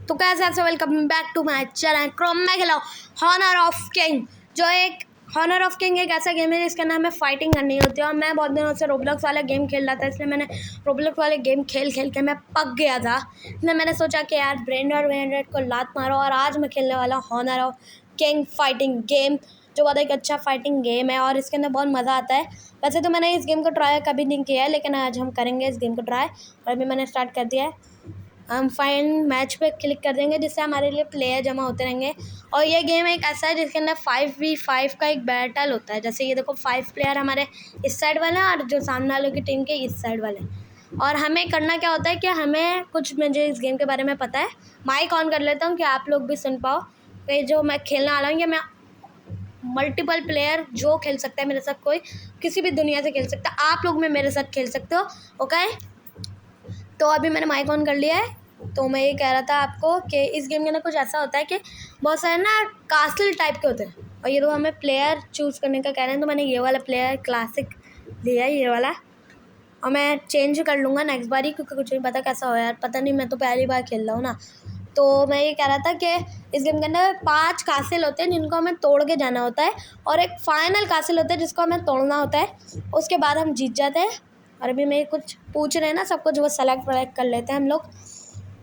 तो कैसे आपसे welcome back to my channel Chrome में खेला हॉनर ऑफ किंग। जो एक हॉनर ऑफ किंग एक ऐसा गेम है जिसका नाम है फाइटिंग करनी होती है। और मैं बहुत दिनों से रोब्लॉक्स वाला गेम खेल रहा था, इसलिए मैंने रोब्लॉक्स वाले गेम खेल के मैं पक गया था। इसलिए मैंने सोचा कि यार ब्रेन को लात मारो, और आज मैं खेलने वाला हूँ Honor of King fighting game, जो बहुत एक अच्छा फाइटिंग गेम है और इसके अंदर बहुत मज़ा आता है। वैसे तो मैंने इस गेम को ट्राई कभी नहीं किया है, लेकिन आज हम करेंगे इस गेम को ट्राई। और अभी मैंने स्टार्ट कर दिया है। हम फाइंड मैच पे क्लिक कर देंगे, जिससे हमारे लिए प्लेयर जमा होते रहेंगे। और ये गेम एक ऐसा है जिसके अंदर 5v5 का एक बैटल होता है। जैसे ये देखो 5 प्लेयर हमारे इस साइड वाले हैं और जो सामने वालों की टीम के इस साइड वाले हैं। और हमें करना क्या होता है कि हमें कुछ मुझे इस गेम के बारे में पता है। माइक ऑन कर लेता हूँ कि आप लोग भी सुन पाओ कि जो मैं खेलने वाला हूँ, ये मैं मल्टीपल प्लेयर जो खेल सकता है मेरे साथ, कोई किसी भी दुनिया से खेल सकता है। आप लोग में मेरे साथ खेल सकते हो। ओके, तो अभी मैंने माइक ऑन कर लिया है। तो मैं ये कह रहा था आपको कि इस गेम के अंदर कुछ ऐसा होता है कि बहुत सारे ना कास्टल टाइप के होते हैं, और ये तो हमें प्लेयर चूज़ करने का कह रहे हैं। तो मैंने ये वाला प्लेयर क्लासिक लिया है, ये वाला। और मैं चेंज कर लूँगा नेक्स्ट बार ही, क्योंकि कुछ नहीं पता कैसा हो यार, पता नहीं, मैं तो पहली बार खेल रहा हूँ ना। तो मैं ये कह रहा था कि इस गेम के अंदर 5 कासिल होते हैं जिनको हमें तोड़ के जाना होता है, और एक फाइनल कासिल होता है जिसको हमें तोड़ना होता है। उसके बाद हम जीत जाते हैं। और अभी मैं कुछ पूछ रहे हैं ना, सब कुछ वो सेलेक्ट कर लेते हैं हम लोग।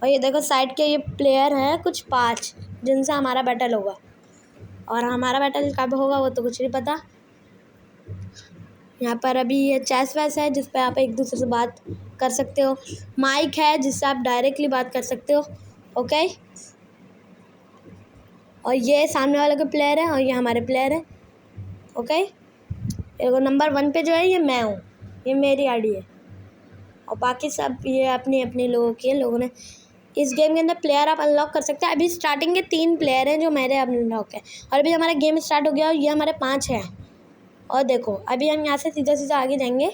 और ये देखो साइड के ये प्लेयर हैं कुछ 5, जिनसे हमारा बैटल होगा। और हमारा बैटल कब होगा वो तो कुछ नहीं पता। यहाँ पर अभी ये चेस वैस है जिस पे आप एक दूसरे से बात कर सकते हो। माइक है जिससे आप डायरेक्टली बात कर सकते हो। ओके, और ये सामने वाले के प्लेयर है और ये हमारे प्लेयर है। ओके, देखो नंबर 1 पे जो है ये मैं हूँ, ये मेरी आईडी है। और बाकी सब ये अपनी अपनी लोगों की है। लोगों ने इस गेम के अंदर प्लेयर आप अनलॉक कर सकते हैं। अभी स्टार्टिंग के 3 प्लेयर हैं जो मेरे अनलॉक है, और अभी हमारा गेम स्टार्ट हो गया और ये हमारे 5 हैं। और देखो अभी हम यहाँ से सीधा सीधा आगे जाएंगे,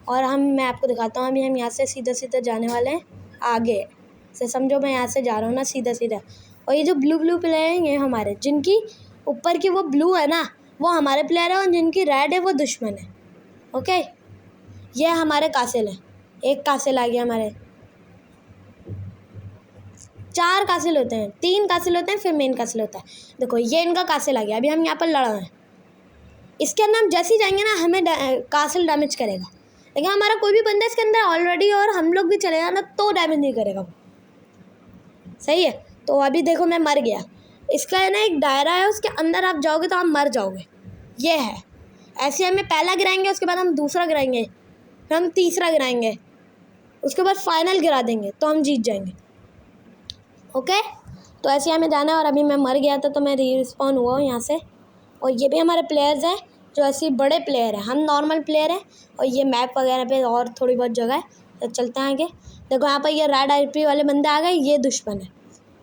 और मैं आपको दिखाता हूँ। अभी हम यहाँ से सीधा सीधा जाने वाले हैं आगे से। समझो मैं यहाँ से जा रहा हूँ ना सीधा सीधा। और ये जो ब्लू प्लेयर हैं ये हमारे, जिनकी ऊपर की वो ब्लू है ना वो हमारे प्लेयर है, और जिनकी रेड है वो दुश्मन है। ओके, ये हमारे कासिल हैं। एक कासिल आ गया हमारे। 4 कासिल होते हैं, 3 कासिल होते हैं, फिर मेन कासिल होता है। देखो ये इनका कासिल आ गया। अभी हम यहाँ पर लड़ रहे हैं। इसके अंदर हम जैसे ही जाएंगे ना हमें कासिल डैमेज करेगा, लेकिन हमारा कोई भी बंदा इसके अंदर ऑलरेडी और हम लोग भी चले जाना तो डैमेज नहीं करेगा वो। सही है। तो अभी देखो मैं मर गया। इसका है ना एक दायरा है, उसके अंदर आप जाओगे तो आप मर जाओगे। ये है ऐसे, हमें पहला गिराएंगे, उसके बाद हम दूसरा गिराएंगे, फिर हम तीसरा गिराएंगे, उसके बाद फाइनल गिरा देंगे तो हम जीत जाएंगे। ओके, तो ऐसे हमें जाना है। और अभी मैं मर गया था तो मैं रिस्पॉन हुआ हूँ यहाँ से। और ये भी हमारे प्लेयर्स हैं जो ऐसे बड़े प्लेयर हैं, हम नॉर्मल प्लेयर हैं। और ये मैप वगैरह पे और थोड़ी बहुत जगह है, तो चलते हैं आगे। देखो यहाँ पर ये रेड आईपी वाले बंदे आ गए, ये दुश्मन है,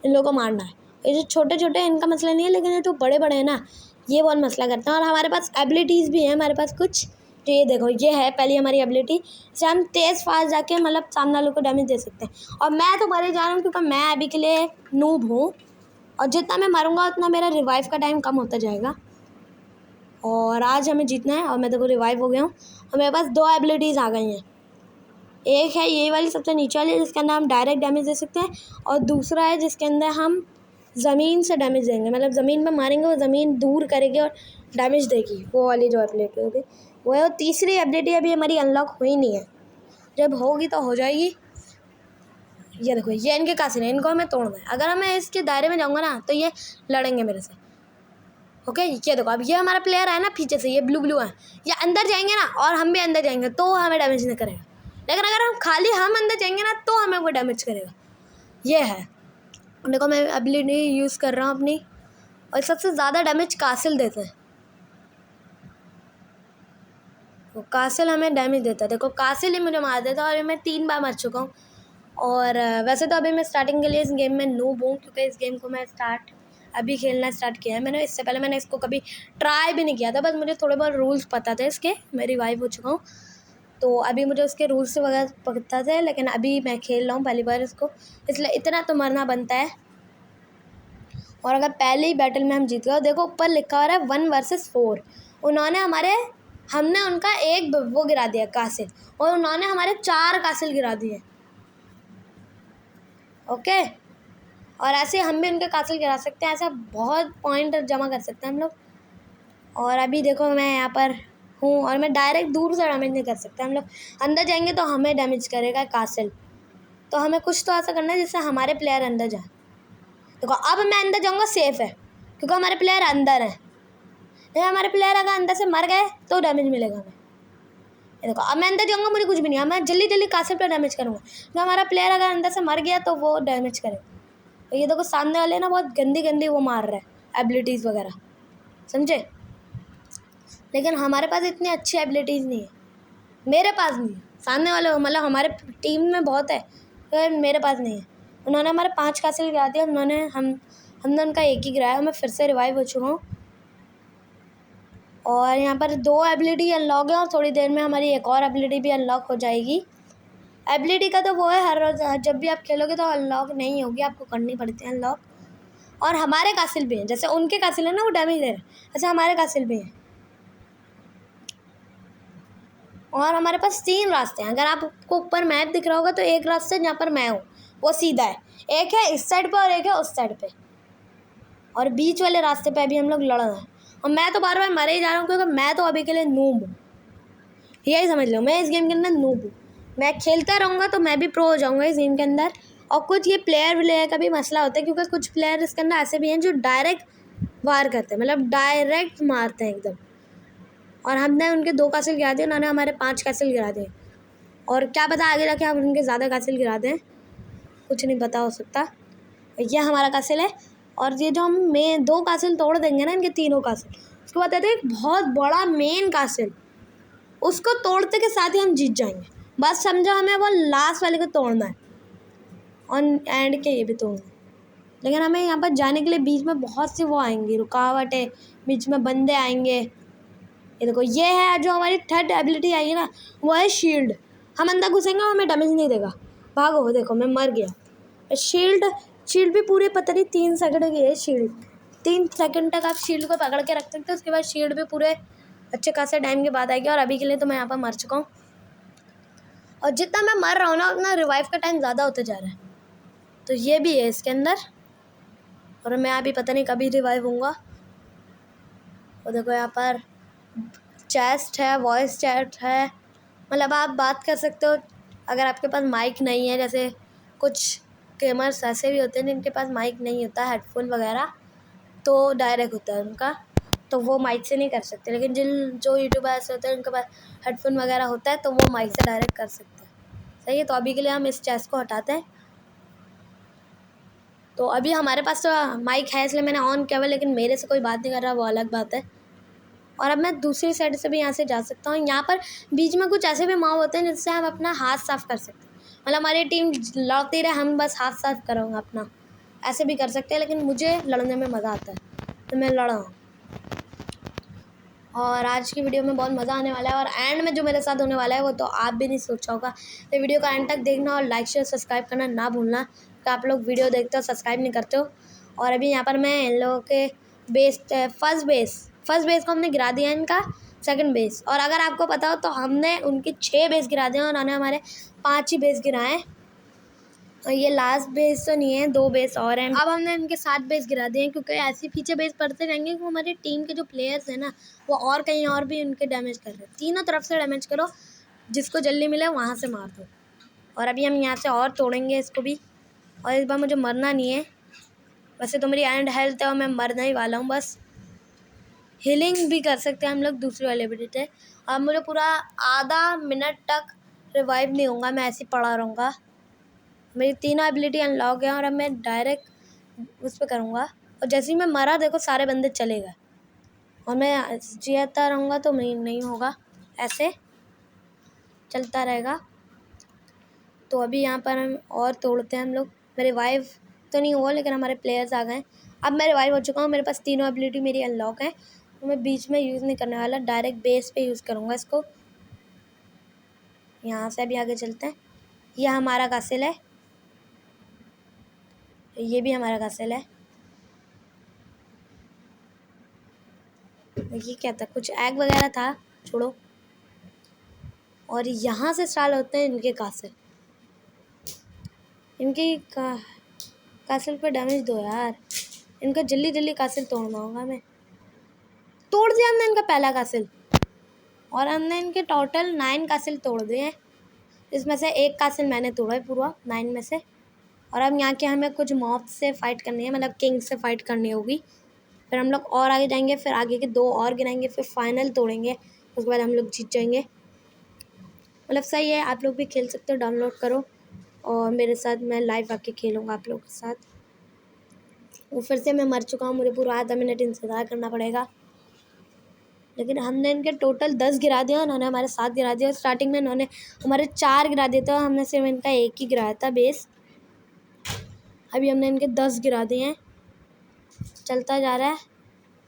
इन लोगों को मारना है। ये जो छोटे छोटे हैं इनका मसला नहीं है, लेकिन ये जो बड़े बड़े हैं ना ये बहुत मसला करते हैं। और हमारे पास एबिलिटीज़ भी हैं, हमारे पास कुछ। तो ये देखो ये है पहली हमारी एबिलिटी, से हम तेज़ फास्ट जाके मतलब सामने वालों को डैमेज दे सकते हैं। और मैं तो मरे जा रहा हूँ क्योंकि मैं अभी के लिए नूब हूँ, और जितना मैं मरूंगा उतना मेरा रिवाइव का टाइम कम होता जाएगा। और आज हमें जीतना है। और मैं देखो रिवाइव हो गया हूँ, और मेरे पास 2 एबिलिटीज़ आ गई हैं। एक है ये वाली सबसे नीचे वाली, जिसके अंदर हम डायरेक्ट डैमेज दे सकते हैं, और दूसरा है जिसके अंदर हम ज़मीन से डैमेज देंगे, मतलब ज़मीन पे मारेंगे वो ज़मीन दूर करेगी और डैमेज देगी। वो वाली जो एबिलिटी होगी वो है। और तीसरी एबिलिटी अभी हमारी अनलॉक हुई नहीं है, जब होगी तो हो जाएगी। ये देखो ये इनके कासिल हैं, इनको हमें तोड़ना है। अगर मैं इसके दायरे में जाऊँगा ना तो ये लड़ेंगे मेरे से। ओके, ये देखो अब ये हमारा प्लेयर है ना पीछे से, ये ब्लू है, ये अंदर जाएंगे ना और हम भी अंदर जाएंगे तो हमें डैमेज नहीं करेगा। लेकिन अगर हम अंदर जाएंगे ना तो हमें वो डैमेज करेगा। ये है। देखो मैं एबिलिटी यूज़ कर रहा हूँ अपनी, और सबसे ज़्यादा डैमेज कासिल देते हैं। वो कासिल हमें डैमेज देता है। देखो कासिल ही मुझे मार देता है, और मैं 3 बार मर चुका हूँ। और वैसे तो अभी मैं स्टार्टिंग के लिए इस गेम में नूब हूँ, क्योंकि इस गेम को मैं अभी खेलना स्टार्ट किया है मैंने। इससे पहले मैंने इसको कभी ट्राई भी नहीं किया था, बस मुझे थोड़े बहुत रूल्स पता थे इसके। मैं रिवाइव हो चुका हूँ तो अभी मुझे उसके रूल्स वगैरह पता थे, लेकिन अभी मैं खेल रहा हूँ पहली बार इसको, इसलिए इतना तो मरना बनता है। और अगर पहले ही बैटल में हम जीत गए, देखो ऊपर लिखा हो रहा है 1 वर्सेस 4। हमने उनका एक वो गिरा दिया कासिल, और उन्होंने हमारे 4 कासिल गिरा दिए। ओके, और ऐसे हम भी उनके कासल गिरा सकते हैं। ऐसा बहुत पॉइंट जमा कर सकते हैं हम लोग। और अभी देखो मैं यहाँ पर हूँ और मैं डायरेक्ट दूर से डैमेज नहीं कर सकता। हम लोग अंदर जाएंगे तो हमें डैमेज करेगा कासल। तो हमें कुछ तो ऐसा करना है जिससे हमारे प्लेयर अंदर जाए। देखो अब मैं अंदर जाऊँगा, सेफ़ है क्योंकि हमारे प्लेयर अंदर हैं। हमारे प्लेयर अगर अंदर से मर गए तो डैमेज मिलेगा हमें। ये देखो अब मैं अंदर जाऊँगा, मुझे कुछ भी नहीं है। मैं जल्दी जल्दी कासल पे डैमेज करूँगा। तो हमारा प्लेयर अगर अंदर से मर गया तो वो डैमेज करेगा। तो ये देखो सामने वाले ना बहुत गंदी गंदी वो मार रहे हैं एबिलिटीज़ वगैरह, समझे। लेकिन हमारे पास इतनी अच्छी एबिलिटीज़ नहीं है। मेरे पास नहीं है, सामने वाले मतलब हमारे टीम में बहुत है तो मेरे पास नहीं है। उन्होंने हमारे 5 कासल गिरा दिया, हमने उनका एक ही गिराया। मैं फिर से रिवाइव हो चुका हूँ और यहाँ पर 2 एबिलिटी अनलॉक है और थोड़ी देर में हमारी एक और एबिलिटी भी अनलॉक हो जाएगी। एबिलिटी का तो वो है हर रोज़ जब भी आप खेलोगे तो अनलॉक नहीं होगी, आपको करनी पड़ती है अनलॉक। और हमारे कासिल भी हैं, जैसे उनके कासिल है ना वो डैमेज दे रहे हैं, ऐसे हमारे कासिल भी हैं। और हमारे पास 3 रास्ते हैं। अगर आपको ऊपर मैप दिख रहा होगा तो एक रास्ता जहाँ पर मैं हूँ वो सीधा है, एक है इस साइड पे और एक है उस साइड पे, और बीच वाले रास्ते पे अभी हम लोग लड़ रहे हैं। और मैं तो बार बार मरे ही जा रहा हूँ क्योंकि मैं तो अभी के लिए नूब हूँ, यही समझ लो। मैं इस गेम के अंदर नूब हूँ। मैं खेलता रहूँगा तो मैं भी प्रो हो जाऊँगा इस गेम के अंदर। और कुछ ये प्लेयर का भी मसला होता है क्योंकि कुछ प्लेयर इसके अंदर ऐसे भी हैं जो डायरेक्ट वार करते हैं, मतलब डायरेक्ट मारते हैं एकदम। और हमने उनके 2 कासिल गिरा दिए, उन्होंने हमारे 5 कासिल गिरा दिए। और क्या पता आगे जाके हम उनके ज़्यादा कासिल गिरा दें, कुछ नहीं पता हो सकता। यह हमारा कासिल है और ये जो हम 2 कासिल तोड़ देंगे ना, इनके तीनों कासिल, उसके बाद एक बहुत बड़ा मेन कासिल, उसको तोड़ते के साथ ही हम जीत जाएंगे। बस समझो हमें वो लास्ट वाले को तोड़ना है और एंड के ये भी तोड़ना है। लेकिन हमें यहाँ पर जाने के लिए बीच में बहुत सी वो आएंगी रुकावटें, बीच में बंदे आएंगे। ये देखो ये है जो हमारी 3rd एबिलिटी आई है ना, वो है शील्ड। हम अंदर घुसेंगे और हमें डैमेज नहीं देगा। भागो, देखो मैं मर गया। शील्ड भी पूरे पता नहीं 3 सेकंड की है शील्ड। 3 सेकंड तक आप शील्ड को पकड़ के रख सकते हो, उसके बाद शील्ड भी पूरे अच्छे खासे टाइम के बाद आएगी। और अभी के लिए तो मैं यहाँ पर मर चुका हूँ और जितना मैं मर रहा हूँ ना उतना रिवाइव का टाइम ज़्यादा होते जा रहा है। तो ये भी है इसके अंदर और मैं अभी पता नहीं कभी रिवाइव होऊंगा। और देखो यहाँ पर चैट है, वॉइस चैट है, मतलब आप बात कर सकते हो। अगर आपके पास माइक नहीं है, जैसे कुछ गेमर्स ऐसे भी होते हैं जिनके पास माइक नहीं होता, हेडफोन वगैरह तो डायरेक्ट होता है उनका, तो वो माइक से नहीं कर सकते। लेकिन जो यूट्यूबर ऐसे होते हैं उनके पास हेडफोन वगैरह होता है तो वो माइक से डायरेक्ट कर सकते हैं। सही है, तो अभी के लिए हम इस चैट को हटाते हैं। तो अभी हमारे पास तो माइक है इसलिए मैंने ऑन किया हुआ, लेकिन मेरे से कोई बात नहीं कर रहा, वो अलग बात है। और अब मैं दूसरी साइड से भी यहाँ से जा सकता हूँ। यहाँ पर बीच में कुछ ऐसे भी माव होते हैं जिससे हम अपना हाथ साफ़ कर सकते हैं, मतलब हमारी टीम लड़ती रहे, हम बस हाथ साफ़ करूँगा अपना, ऐसे भी कर सकते हैं। लेकिन मुझे लड़ने में मज़ा आता है तो मैं लड़ा हूँ। और आज की वीडियो में बहुत मज़ा आने वाला है और एंड में जो मेरे साथ होने वाला है वो तो आप भी नहीं सोचा होगा। तो वीडियो का एंड तक देखना और लाइक शेयर सब्सक्राइब करना ना भूलना, कि आप लोग वीडियो देखते हो सब्सक्राइब नहीं करते हो। और अभी यहाँ पर मैं इन लोगों के फर्स्ट बेस को हमने गिरा दिया, इनका 2nd बेस। और अगर आपको पता हो तो हमने उनके 6 बेस गिरा दिए और उन्होंने हमारे 5 ही बेस गिराए। और ये लास्ट बेस तो नहीं है, 2 बेस और हैं। अब हमने इनके 7 बेस गिरा दिए हैं क्योंकि ऐसे पीछे बेस पड़ते रहेंगे कि हमारी टीम के जो प्लेयर्स हैं ना वो और कहीं और भी उनके डैमेज कर रहे हैं। तीनों तरफ से डैमेज करो, जिसको जल्दी मिले वहाँ से मार दो। और अभी हम यहाँ से और तोड़ेंगे इसको भी। और इस बार मुझे मरना नहीं है, वैसे तो मेरी एंड हेल्थ है और मैं मरने ही वाला हूँ। बस हीलिंग भी कर सकते हैं हम लोग दूसरी वाले एबिलिटी से। अब मुझे पूरा आधा मिनट तक रिवाइव नहीं होगा, मैं ऐसे ही पड़ा रहूँगा। मेरी 3 एबिलिटी अनलॉक है और अब मैं डायरेक्ट उस पर करूँगा। और जैसे ही मैं मरा देखो सारे बंदे चले गए और मैं जीता रहूँगा तो नहीं होगा, ऐसे चलता रहेगा। तो अभी यहाँ पर हम और तोड़ते हैं हम लोग। मेरे रिवाइव तो नहीं हुआ लेकिन हमारे प्लेयर्स आ गए। अब मैं रिवाइव हो चुका हूँ, मेरे पास तीनों एबिलिटी मेरी अनलॉक है, तो मैं बीच में यूज़ नहीं करने वाला, डायरेक्ट बेस पे यूज़ करूँगा इसको। यहाँ से अभी आगे चलते हैं। यह हमारा कासिल है, ये भी हमारा कासिल है। ये क्या था, कुछ एग वगैरह था, छोड़ो। और यहाँ से स्टार्ट होते हैं इनके कासिल। कासिल पे डैमेज दो यार, इनका जल्दी जल्दी कासिल तोड़ना होगा हमें। तोड़ दिया हमने इनका पहला कासिल, और हमने इनके टोटल 9 कासिल तोड़ दिए हैं। इसमें से 1 कासिल मैंने तोड़ा है पूरा 9 में से। और अब यहाँ के हमें कुछ मॉब्स से फाइट करनी है, मतलब किंग से फाइट करनी होगी। फिर हम लोग और आगे जाएंगे, फिर आगे के 2 और गिराएंगे, फिर फाइनल तोड़ेंगे, उसके बाद हम लोग जीत जाएंगे। मतलब सही है, आप लोग भी खेल सकते हो, डाउनलोड करो और मेरे साथ मैं लाइव आके खेलूँगा आप लोगों के साथ। वो फिर से मैं मर चुका हूँ, मुझे पूरा आधा मिनट इंतज़ार करना पड़ेगा। लेकिन हमने इनके टोटल 10 गिरा दिया, उन्होंने हमारे 7 गिरा दिया। स्टार्टिंग में इन्होंने हमारे 4 गिरा दिए थे, हमने सिर्फ इनका 1 ही गिराया था बेस। अभी हमने इनके 10 गिरा दिए हैं, चलता जा रहा है।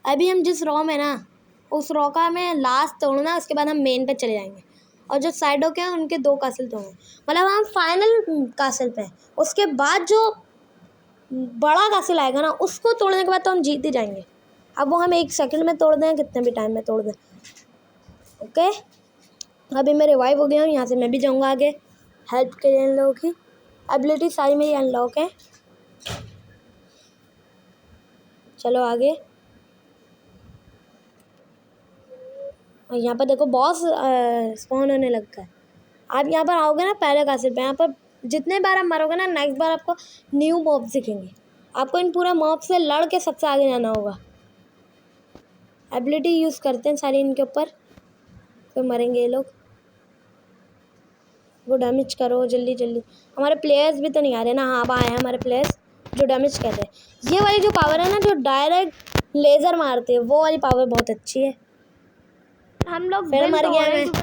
अभी हम जिस रॉ में ना, उस रॉ का हमें लास्ट तोड़ना, उसके बाद हम मेन पे चले जाएंगे। और जो साइडों के हैं उनके 2 कासिल तोड़ेंगे, मतलब हम फाइनल कासिल पे हैं। उसके बाद जो बड़ा कासिल आएगा ना, उसको तोड़ने के बाद तो हम जीत ही जाएंगे। अब वो हम 1 सेकंड में तोड़ दें, कितने भी टाइम में तोड़ दें। ओके, अभी मैं रिवाइव हो गया हूँ, यहाँ से मैं भी जाऊँगा आगे हेल्प के लिए। इन लोगों की एबिलिटी सारी मेरी अनलॉक है। चलो आगे। और यहाँ पर देखो बॉस स्पॉन होने लगता है। आप यहाँ पर आओगे ना पहले कासिल पे, यहाँ पर जितने बार आप मरोगे ना, नेक्स्ट बार आपको न्यू मॉब्स दिखेंगे। आपको इन पूरे मॉब से लड़ के सबसे आगे जाना होगा। एबिलिटी यूज़ करते हैं सारी इनके ऊपर, फिर मरेंगे ये लोग। वो डैमेज करो जल्दी जल्दी। हमारे प्लेयर्स भी तो नहीं आ रहे ना। हाँ, अब आए हैं हमारे प्लेयर्स जो डैमेज कर रहे हैं। ये वाली जो पावर है ना, जो डायरेक्ट लेज़र मारती है, वो वाली पावर बहुत अच्छी है। हम लोग फिर win मर तो गया हो रहे मैं।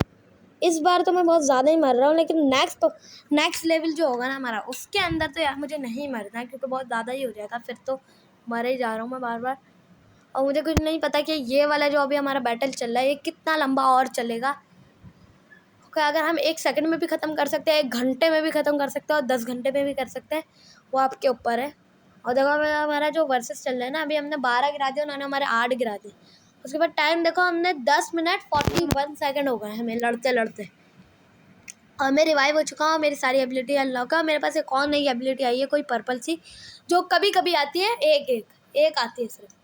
इस बार तो मैं बहुत ज़्यादा ही मर रहा हूँ, लेकिन नेक्स्ट लेवल जो होगा ना हमारा, उसके अंदर तो यार मुझे नहीं मरना है, क्योंकि बहुत ज़्यादा ही हो जाएगा। फिर तो मर ही जा रहा हूँ मैं बार बार। और मुझे कुछ नहीं पता कि ये वाला जो अभी हमारा बैटल चल रहा है, ये कितना लंबा और चलेगा। क्योंकि अगर हम 1 सेकंड में भी ख़त्म कर सकते हैं, 1 घंटे में भी ख़त्म कर सकते हैं, और 10 घंटे में भी कर सकते हैं, वो आपके ऊपर है। और देखो हमारा जो वर्सेस चल रहा है ना, अभी हमने 12 गिरा दिया, उन्होंने हमारे 8 गिरा दिए। उसके बाद टाइम देखो, हमने 10 मिनट 41 सेकंड हो गए हमें लड़ते लड़ते। और मैं रिवाइव हो चुका हूँ, मेरी सारी एबिलिटी अनलॉक है। मेरे पास एक और नई एबिलिटी आई है, कोई पर्पल सी, जो कभी कभी आती है। एक आती है सिर्फ,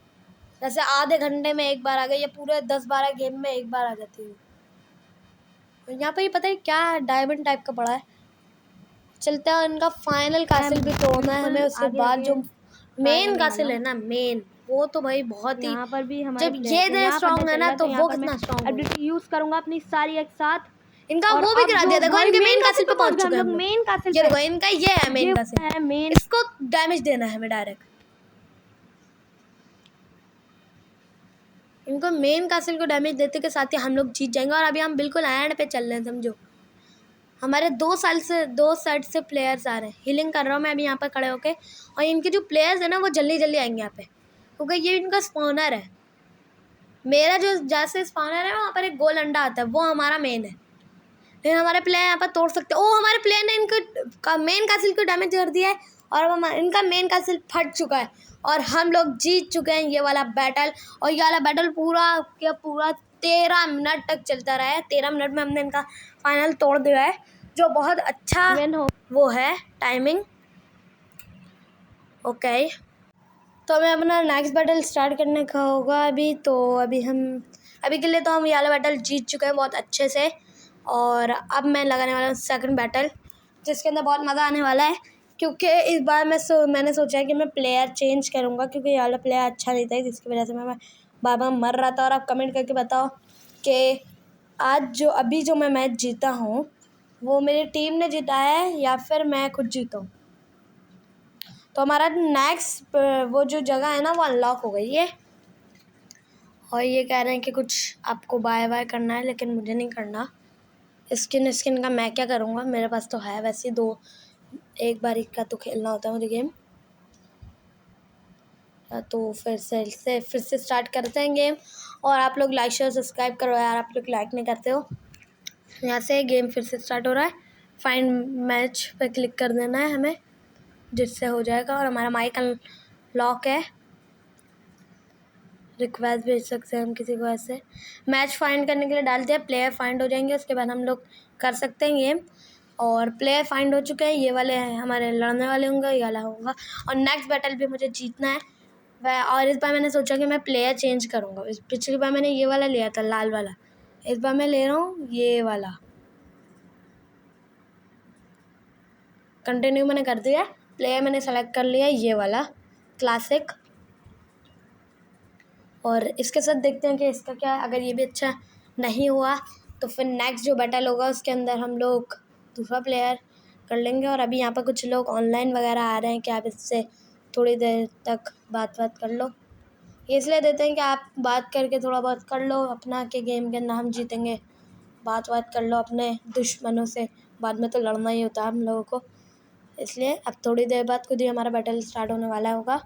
जैसे आधे घंटे में एक बार आ गई, या पूरे 10-12 गेम में एक बार आ जाती है। तो यहाँ पे ये पता है क्या डायमंड टाइप का पड़ा है। चलते हैं, उनका फाइनल कासिल भी तोड़ना है हमें। उसके बाद जो मेन कासिल है ना, मेन, वो तो भाई बहुत ही, यहाँ पर भी हमारे जब ये इतने स्ट्रॉन्ग है ना, तो वो कितना स्ट्रॉन्ग है। एबिलिटी यूज करूंगा अपनी सारी एक साथ। इनका और वो भी अब गिरा जो दिया। देखो भाई इनके मेन मेन कासिल कासिल पे पे पहुंच पहुंच गए हम चुके हैं लोग। हम लोग। मेन कासिल ये पे देखो, इनका ये है मेन ये कासिल, है मेन। इसको डैमेज देना है हमें डायरेक्ट। इनको मेन कासिल को डैमेज देते के साथ ही हम लोग जीत जाएंगे। और अभी हम बिल्कुल एंड पे चल रहे हैं, समझो। हमारे 2 साइड से प्लेयर्स आ रहे हैं। हीलिंग कर रहा हूँ मैं अभी यहाँ पर खड़े होके। और इनके जो प्लेयर्स हैं ना, वो जल्दी जल्दी आएंगे यहाँ पे, क्योंकि ये इनका स्पॉनर है। मेरा जो जैसे स्पॉनर है, वहाँ पर एक गोल अंडा आता है, वो हमारा मेन है। लेकिन हमारे प्लेयर यहाँ पर तोड़ सकते हैं। ओ, हमारे प्लेयर ने इनको मेन कासिल को डैमेज कर दिया है, और अब इनका मेन कासिल फट चुका है, और हम लोग जीत चुके हैं ये वाला बैटल। और ये वाला बैटल पूरा के पूरा 13 मिनट तक चलता रहा है। 13 मिनट में हमने इनका फाइनल तोड़ दिया है, जो बहुत अच्छा विन हो। वो है टाइमिंग। ओके, तो हमें अपना नेक्स्ट बैटल स्टार्ट करने का होगा अभी। तो अभी के लिए तो हम ये वाला बैटल जीत चुके हैं बहुत अच्छे से। और अब मैं लगाने वाला हूँ सेकंड बैटल, जिसके अंदर बहुत मज़ा आने वाला है। क्योंकि इस बार मैंने सोचा है कि मैं प्लेयर चेंज करूँगा, क्योंकि ये वाला प्लेयर अच्छा नहीं था, जिसकी वजह से मैं बार बार मर रहा था। और आप कमेंट करके बताओ कि आज अभी जो मैं मैच जीता हूँ, वो मेरी टीम ने जीता है या फिर मैं खुद जीता हूँ। तो हमारा नेक्स्ट वो जो जगह है ना, वो अनलॉक हो गई है। और ये कह रहे हैं कि कुछ आपको बाय बाय करना है, लेकिन मुझे नहीं करना। स्किन का मैं क्या करूँगा, मेरे पास तो है वैसे 1 बार का तो खेलना होता है मुझे गेम। तो फिर से स्टार्ट करते हैं गेम। और आप लोग लाइक शेयर सब्सक्राइब करो यार, आप लोग लाइक नहीं करते हो। यहाँ से गेम फिर से स्टार्ट हो रहा है। फाइंड मैच पे क्लिक कर देना है हमें, जिससे हो जाएगा। और हमारा माइक अनलॉक है, रिक्वेस्ट भेज सकते हैं हम किसी को। ऐसे मैच फाइंड करने के लिए डाल दिया, प्लेयर फाइंड हो जाएंगे, उसके बाद हम लोग कर सकते हैं गेम। और प्लेयर फाइंड हो चुके हैं, ये वाले हैं हमारे लड़ने वाले होंगे, ये वाला होगा। और नेक्स्ट बैटल भी मुझे जीतना है वह। और इस बार मैंने सोचा कि मैं प्लेयर चेंज करूँगा। पिछली बार मैंने ये वाला लिया था, लाल वाला। इस बार मैं ले रहा हूँ ये वाला। कंटिन्यू मैंने कर दिया, प्लेयर मैंने सेलेक्ट कर लिया ये वाला क्लासिक। और इसके साथ देखते हैं कि इसका क्या है। अगर ये भी अच्छा नहीं हुआ तो फिर नेक्स्ट जो बैटल होगा उसके अंदर हम लोग दूसरा प्लेयर कर लेंगे। और अभी यहाँ पर कुछ लोग ऑनलाइन वगैरह आ रहे हैं कि आप इससे थोड़ी देर तक बात कर लो। ये इसलिए देते हैं कि आप बात करके थोड़ा बहुत कर लो अपना, के गेम के अंदर हम जीतेंगे। बात कर लो अपने दुश्मनों से, बाद में तो लड़ना ही होता है हम लोगों को। इसलिए अब थोड़ी देर बाद खुद ही हमारा बैटल स्टार्ट होने वाला होगा।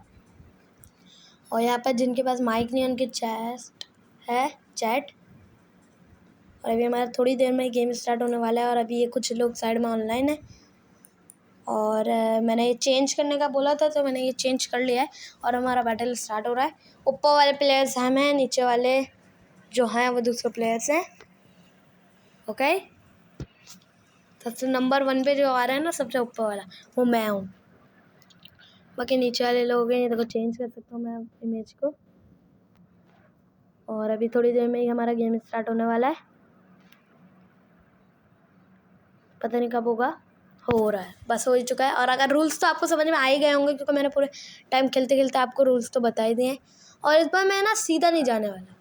और यहाँ पर जिनके पास माइक नहीं है उनकी चैट। और अभी हमारा थोड़ी देर में गेम स्टार्ट होने वाला है। और अभी ये कुछ लोग साइड में ऑनलाइन है। और मैंने ये चेंज करने का बोला था तो मैंने ये चेंज कर लिया है। और हमारा बैटल स्टार्ट हो रहा है। ऊपर वाले प्लेयर्स हम हैं, नीचे वाले जो हैं वो दूसरे प्लेयर्स हैं। ओके, सबसे नंबर 1 पे जो आ रहा है ना, सबसे ऊपर वाला, वो मैं हूँ। बाकी नीचे वाले लोग हैं, ये देखो चेंज कर सकता हूँ मैं इमेज को। और अभी थोड़ी देर में ही हमारा गेम स्टार्ट होने वाला है। पता नहीं कब होगा, हो रहा है, बस हो ही चुका है। और अगर रूल्स तो आपको समझ में आ ही गए होंगे क्योंकि मैंने पूरे टाइम खेलते खेलते आपको रूल्स तो बता ही दिए हैं। और इस बार मैं ना सीधा नहीं जाने वाला,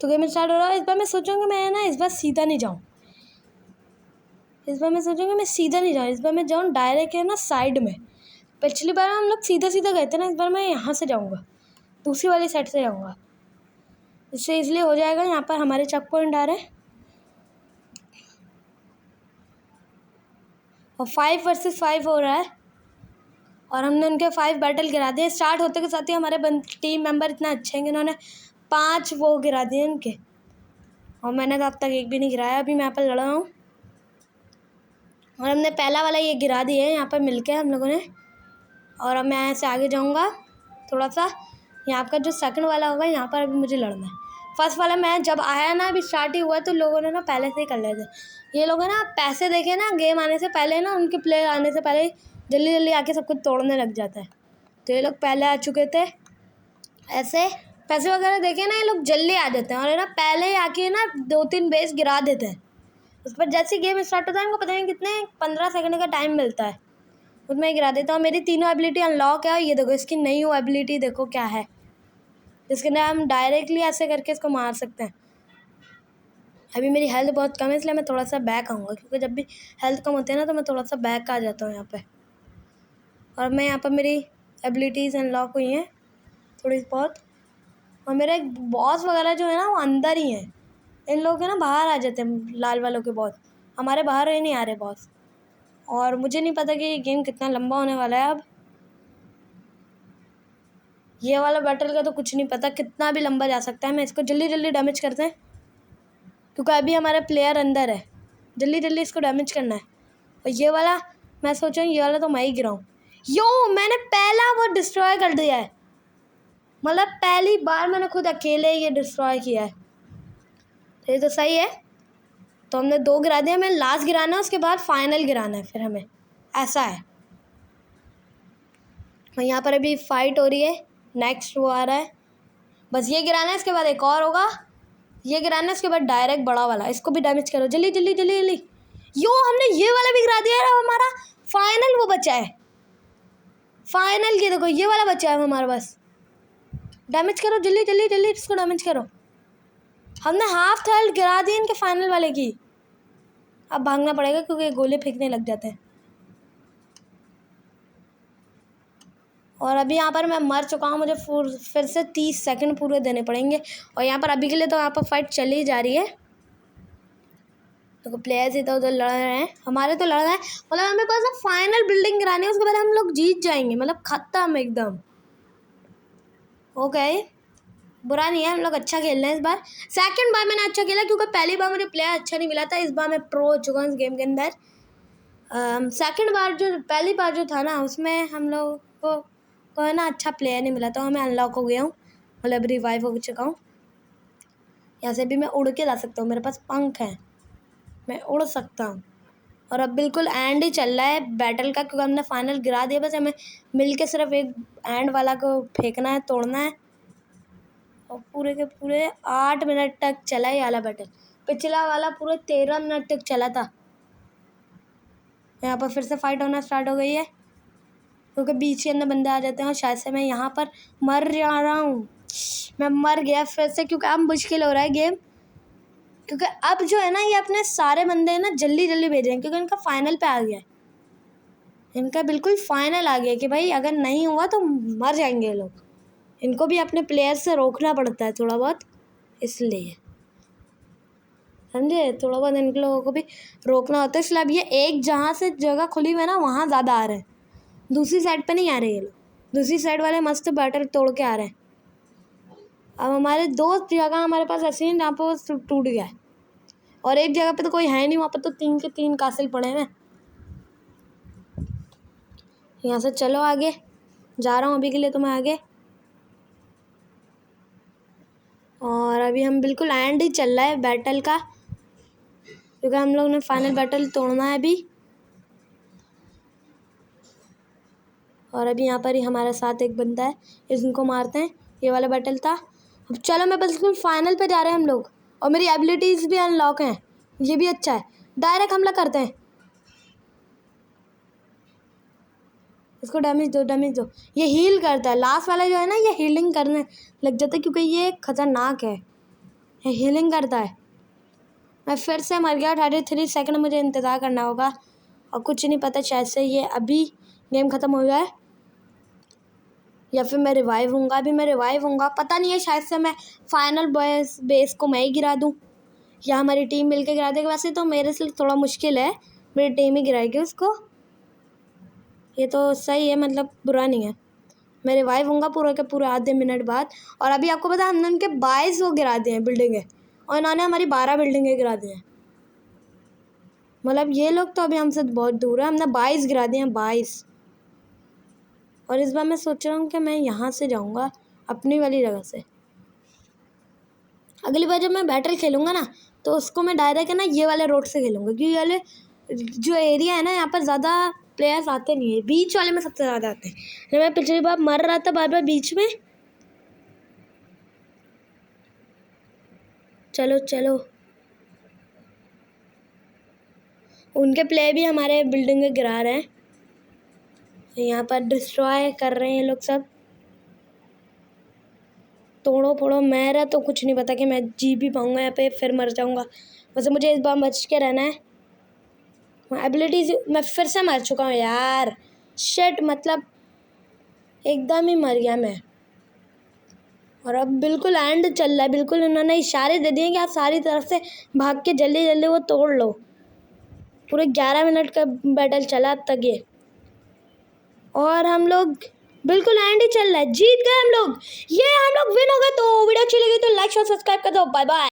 तो गेम स्टार्ट हो रहा है। इस बार मैं सोचूंगा मैं ना इस बार सीधा नहीं जाऊँ। इस बार मैं सोचूंगा मैं सीधा नहीं जाऊँ, इस बार मैं जाऊँ डायरेक्ट है ना साइड में। पिछली बार हम लोग सीधा सीधा गए थे ना, इस बार मैं यहाँ से जाऊँगा, दूसरी वाली साइड से जाऊँगा। इससे इसलिए हो जाएगा, यहाँ पर हमारे चेक पॉइंट आ रहे हैं और 5 वर्सेस 5 हो रहा है। और हमने उनके 5 बैटल गिरा दिए। स्टार्ट होते के साथ ही हमारे टीम मेंबर इतना अच्छे हैं कि उन्होंने 5 वो गिरा दिए उनके। और मैंने तो अब तक एक भी नहीं गिराया। अभी मैं यहाँ पर लड़ा हूँ और हमने पहला वाला ये गिरा दिया है यहाँ पर मिलके हम लोगों ने। और अब मैं ऐसे आगे जाऊँगा थोड़ा सा। यहाँ का जो सेकंड वाला होगा यहाँ पर अभी मुझे लड़ना है। फर्स्ट वाला मैं जब आया ना, अभी स्टार्ट ही हुआ तो लोगों ने ना पहले से ही कर लिया था। ये लोग है ना पैसे देखे ना, गेम आने से पहले ना, उनके प्लेयर आने से पहले जल्दी जल्दी आके सब कुछ तोड़ने लग जाता है। तो ये लोग पहले आ चुके थे, ऐसे पैसे वगैरह देखे ना, ये लोग जल्दी आ जाते हैं और है ना पहले ही आके ना 2-3 बेस गिरा देते हैं। उस पर जैसे गेम स्टार्ट होता है इनको पता नहीं कितने 15 सेकंड का टाइम मिलता है, उसमें ही गिरा देता हूँ। मेरी तीनों एबिलिटी अनलॉक है और ये देखो इसकी नई वो एबिलिटी देखो क्या है, जिसके अंदर हम डायरेक्टली ऐसे करके इसको मार सकते हैं। अभी मेरी हेल्थ बहुत कम है इसलिए मैं थोड़ा सा बैक आऊँगा, क्योंकि जब भी हेल्थ कम होती है ना तो मैं थोड़ा सा बैक आ जाता हूँ यहाँ पे। और मैं यहाँ पर मेरी एबिलिटीज़ अनलॉक हुई हैं थोड़ी बहुत। और मेरे बॉस वगैरह जो है ना वो अंदर ही हैं। इन लोग ना बाहर आ जाते हैं, लाल वालों के बॉस हमारे बाहर ही नहीं आ रहे बॉस। और मुझे नहीं पता कि ये गेम कितना लंबा होने वाला है। अब ये वाला बैटल का तो कुछ नहीं पता, कितना भी लंबा जा सकता है। मैं इसको जल्दी जल्दी डैमेज करते हैं क्योंकि अभी हमारा प्लेयर अंदर है, जल्दी जल्दी इसको डैमेज करना है। और ये वाला मैं सोचा ये वाला तो मैं ही गिराऊँ। यो, मैंने पहला वो डिस्ट्रॉय कर दिया है, मतलब पहली बार मैंने खुद अकेले ये डिस्ट्रॉय किया है। तो ये तो सही है। तो हमने 2 गिरा दिया, हमें लास्ट गिराना है, उसके बाद फाइनल गिराना है फिर हमें, ऐसा है। और यहाँ पर अभी फाइट हो रही है, नेक्स्ट वो आ रहा है, बस ये गिराना है, इसके बाद एक और होगा, ये गिराना है, उसके बाद डायरेक्ट बड़ा वाला। इसको भी डैमेज करो जल्दी जल्दी जल्दी जल्दी। यो, हमने ये वाला भी गिरा दिया है। हमारा फाइनल वो बचा है, फाइनल ये देखो ये वाला बचा है हमारे पास। डैमेज करो जल्दी जल्दी जल्दी, इसको डैमेज करो। हमने हाफ हेल्थ गिरा दी इनके फाइनल वाले की। अब भागना पड़ेगा क्योंकि गोले फेंकने लग जाते हैं। और अभी यहाँ पर मैं मर चुका हूँ, मुझे फिर से 30 सेकंड पूरे देने पड़ेंगे। और यहाँ पर अभी के लिए तो यहाँ पर फाइट चली जा रही है, तो प्लेयर्स इधर उधर लड़ रहे हैं, हमारे तो लड़ रहे हैं। मतलब हमें पास फाइनल बिल्डिंग गिरानी है, उसके बाद हम लोग जीत जाएंगे, मतलब खत्म एकदम। ओके, बुरा नहीं है, हम लोग अच्छा खेल रहे हैं इस बार। सेकंड बार मैंने अच्छा खेला क्योंकि पहली बार मुझे प्लेयर अच्छा नहीं मिला था। इस बार मैं प्रो हो चुका हूँ इस गेम के अंदर। सेकंड बार जो पहली बार जो था ना उसमें हम लोग को है ना अच्छा प्लेयर नहीं मिला था, मैं अनलॉक हो गया हूँ, मतलब रिवाइव हो चुका हूँ। यहाँ से भी मैं उड़ के ला सकता हूँ, मेरे पास पंख हैं, मैं उड़ सकता हूँ। और अब बिल्कुल एंड ही चल रहा है बैटल का, क्योंकि हमने फाइनल गिरा दिया। बस हमें मिल के सिर्फ एक एंड वाला को फेंकना है, तोड़ना है। और पूरे के पूरे 8 मिनट तक चला ये वाला बैटल। पिछला वाला पूरे 13 मिनट तक चला था। यहाँ पर फिर से फाइट होना स्टार्ट हो गई है, क्योंकि बीच के अंदर बंदे आ जाते हैं। और शायद से मैं यहाँ पर मर जा रहा हूँ। मैं मर गया फिर से, क्योंकि अब मुश्किल हो रहा है गेम। क्योंकि अब जो है ना, ये अपने सारे बंदे ना जल्दी जल्दी भेजेंगे, क्योंकि इनका फाइनल पे आ गया है। इनका बिल्कुल फाइनल आ गया कि भाई अगर नहीं हुआ तो मर जाएंगे ये लोग। इनको भी अपने प्लेयर से रोकना पड़ता है थोड़ा बहुत, इसलिए समझे, थोड़ा बहुत इन लोगों को भी रोकना होता है। इसलिए अब ये एक जहाँ से जगह खुली हुई है ना, वहाँ ज़्यादा आ रहे हैं। दूसरी साइड पे नहीं आ रहे ये लोग। दूसरी साइड वाले मस्त बैटल तोड़ के आ रहे हैं। अब हमारे 2 जगह हमारे पास ऐसी हैं जहाँ पर वो टूट गया है, और एक जगह पे तो कोई है नहीं, वहाँ पर तो 3 के 3 कासिल पड़े हैं। यहाँ से चलो आगे, जा रहा हूँ अभी के लिए तो मैं आगे। और अभी हम बिल्कुल एंड ही चल रहा है बैटल का, क्योंकि हम लोग ने फाइनल बैटल तोड़ना है अभी। और अभी यहाँ पर ही हमारे साथ एक बंदा है, इसको मारते हैं। ये वाला बैटल था। अब चलो, मैं बिल्कुल फाइनल पे जा रहे हैं हम लोग, और मेरी एबिलिटीज़ भी अनलॉक हैं, ये भी अच्छा है। डायरेक्ट हमला करते हैं। इसको डैमेज दो, डैमेज दो। ये हील करता है, लास्ट वाला जो है ना, ये हीलिंग करने लग जाता है, क्योंकि ये खतरनाक है, ये हीलिंग करता है। मैं फिर से मर गया। 33 सेकंड मुझे इंतज़ार करना होगा, और कुछ नहीं पता, शायद से ये अभी गेम ख़त्म हो जाए या फिर मैं रिवाइव हूँगा। अभी मैं रिवाइव हूँगा, पता नहीं है। शायद से मैं फाइनल बेस को मैं ही गिरा दूँ, या हमारी टीम मिलकर गिरा देगी। वैसे तो मेरे से थोड़ा मुश्किल है, मेरी टीम ही गिराएगी उसको। ये तो सही है, मतलब बुरा नहीं है। मैं रिवाइव होऊंगा पूरे के पूरे आधे मिनट बाद। और अभी आपको पता है, हमने उनके 22 वो गिरा दिए हैं बिल्डिंगें, और इन्होंने हमारी 12 बिल्डिंगें गिरा दी हैं। मतलब ये लोग तो अभी हमसे बहुत दूर है। हमने 22 गिरा दिए हैं, 22। और इस बार मैं सोच रहा हूँ कि मैं यहाँ से जाऊँगा, अपनी वाली जगह से। अगली बार जब मैं बैटल खेलूँगा ना, तो उसको मैं डायरेक्ट है ना ये वाले रोड से खेलूँगा, क्योंकि ये वाले जो एरिया है ना, यहाँ पर ज़्यादा प्लेयर्स आते नहीं है। बीच वाले में सबसे ज़्यादा आते हैं। जब मैं पिछली बार मर रहा था बार बार बीच में। चलो चलो, उनके प्लेयर भी हमारे बिल्डिंग में गिरा रहे हैं। यहाँ पर डिस्ट्रॉय कर रहे हैं ये लोग सब। तोड़ो फोड़ो। मेरा तो कुछ नहीं पता कि मैं जी भी पाऊँगा यहाँ पे, फिर मर जाऊँगा। वैसे मुझे इस बार बच के रहना है। एबिलिटीज मैं फिर से मर चुका हूँ यार, शिट, मतलब एकदम ही मर गया मैं। और अब बिल्कुल एंड चल रहा है। बिल्कुल उन्होंने इशारे दे दिए कि आप सारी तरफ से भाग के जल्दी जल्दी वो तोड़ लो। पूरे 11 मिनट का बैटल चला अब तक ये, और हम लोग बिल्कुल एंड ही चल रहा है। जीत गए हम लोग, ये हम लोग विन हो गए। तो वीडियो अच्छी लगी तो लाइक और सब्सक्राइब कर दो। Bye bye.